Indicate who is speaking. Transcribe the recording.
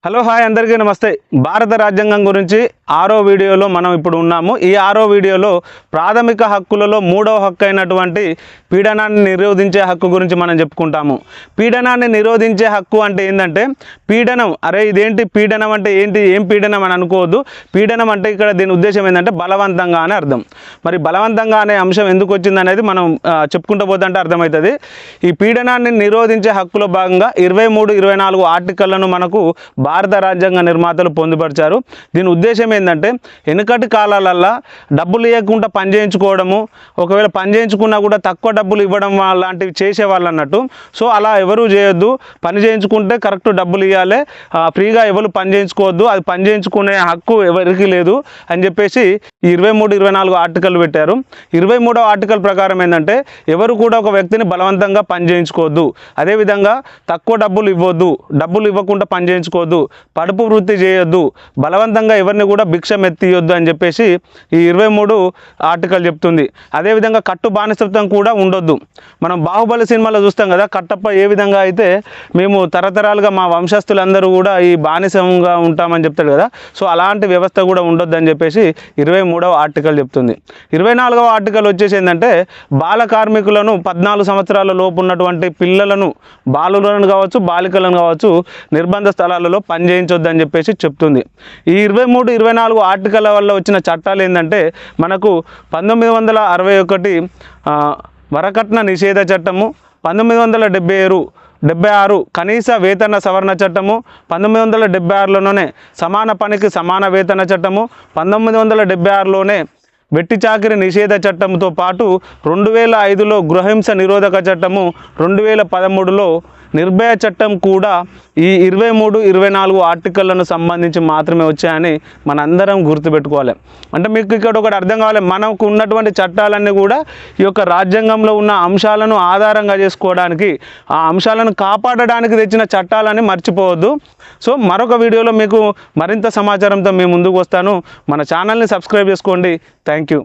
Speaker 1: Hello hi అందరికీ నమస్తే. భారత రాజ్యాంగం గురించి 6వ వీడియోలో మనం ఇప్పుడు ఉన్నాము. ఈ 6వ వీడియోలో ప్రాథమిక హక్కులలో 3వ హక్కు అయినటువంటి పీడనాన్ని నిరోధించే హక్కు గురించి మనం చెప్పుకుంటాము. పీడనాన్ని నిరోధించే హక్కు అంటే ఏంటంటే పీడనం, అరే ఇదేంటి పీడనం అంటే ఏంటి, ఏం పీడనం అని అనుకోవద్దు. పీడనం అంటే ఇక్కడ దీని ఉద్దేశం ఏంటంటే బలవంతంగా అని అర్థం. మరి బలవంతంగా అనే అంశం ఎందుకు వచ్చింది అనేది మనం చెప్పుకుంటూ పోతుంటే అర్థమవుతుంది. ఈ పీడనాన్ని నిరోధించే హక్కులో భాగంగా 23, 24 ఆర్టికల్లను మనకు భారత రాజ్యాంగ నిర్మాతలు పొందుపరిచారు. దీని ఉద్దేశం ఏంటంటే వెనుకటి కాలాలల్లో డబ్బులు ఇవ్వకుండా పని చేయించుకోవడము, ఒకవేళ పని చేయించుకున్నా కూడా తక్కువ డబ్బులు ఇవ్వడం లాంటివి చేసేవాళ్ళు అన్నట్టు. సో అలా ఎవరు చేయొద్దు, పని చేయించుకుంటే కరెక్ట్ డబ్బులు ఇవ్వాలి, ఫ్రీగా ఎవరు పని చేయించుకోవద్దు, అది పని చేయించుకునే హక్కు ఎవరికి లేదు అని చెప్పేసి ఈ 23, 24 ఆర్టికల్ పెట్టారు. 23వ ఆర్టికల్ ప్రకారం ఏంటంటే ఎవరు కూడా ఒక వ్యక్తిని బలవంతంగా పని చేయించుకోవద్దు, అదేవిధంగా తక్కువ డబ్బులు ఇవ్వద్దు, డబ్బులు ఇవ్వకుండా పని చేయించుకోవద్దు, పడుపు వృత్తి చేయొద్దు, బలవంతంగా ఎవరిని కూడా భిక్షం ఎత్తియొద్దు అని చెప్పేసి ఈ 23 ఆర్టికల్ చెప్తుంది. అదేవిధంగా కట్టు బానిసత్వం కూడా ఉండొద్దు. మనం బాహుబలి సినిమాలో చూస్తాం కదా, కట్టప్ప ఏ విధంగా అయితే మేము తరతరాలుగా మా వంశస్థులందరూ కూడా ఈ బానిసంగా ఉంటామని చెప్తాడు కదా, సో అలాంటి వ్యవస్థ కూడా ఉండొద్దు అని చెప్పేసి 23వ ఆర్టికల్ చెప్తుంది. 24వ ఆర్టికల్ వచ్చేసి ఏంటంటే బాల కార్మికులను 14 సంవత్సరాల లోపు ఉన్నటువంటి పిల్లలను, బాలులను కావచ్చు బాలికలను కావచ్చు నిర్బంధ స్థలాలలో పని చేయించొద్దని చెప్పేసి చెప్తుంది. ఈ 23, 24 ఆర్టికల్ వల్ల వచ్చిన చట్టాలు ఏంటంటే మనకు 1961 వరకట్న నిషేధ చట్టము, 1976 కనీస వేతన సవరణ చట్టము, 1976లోనే సమాన పనికి సమాన వేతన చట్టము, 1976లోనే వెట్టి చాకిరి నిషేధ చట్టంతో పాటు 2005లో గృహహింస నిరోధక చట్టము, 2013లో నిర్భయ చట్టం కూడా ఈ 23, 24 ఆర్టికల్లను సంబంధించి మాత్రమే వచ్చాయని మనందరం గుర్తుపెట్టుకోవాలి. అంటే మీకు ఇక్కడ ఒకటి అర్థం కావాలి, మనకు ఉన్నటువంటి చట్టాలన్నీ కూడా ఈ యొక్క రాజ్యాంగంలో ఉన్న అంశాలను ఆధారంగా చేసుకోవడానికి, ఆ అంశాలను కాపాడడానికి తెచ్చిన చట్టాలని మర్చిపోవద్దు. సో మరొక వీడియోలో మీకు మరింత సమాచారంతో మేము ముందుకు వస్తాను. మన ఛానల్ని సబ్స్క్రైబ్ చేసుకోండి. Thank you.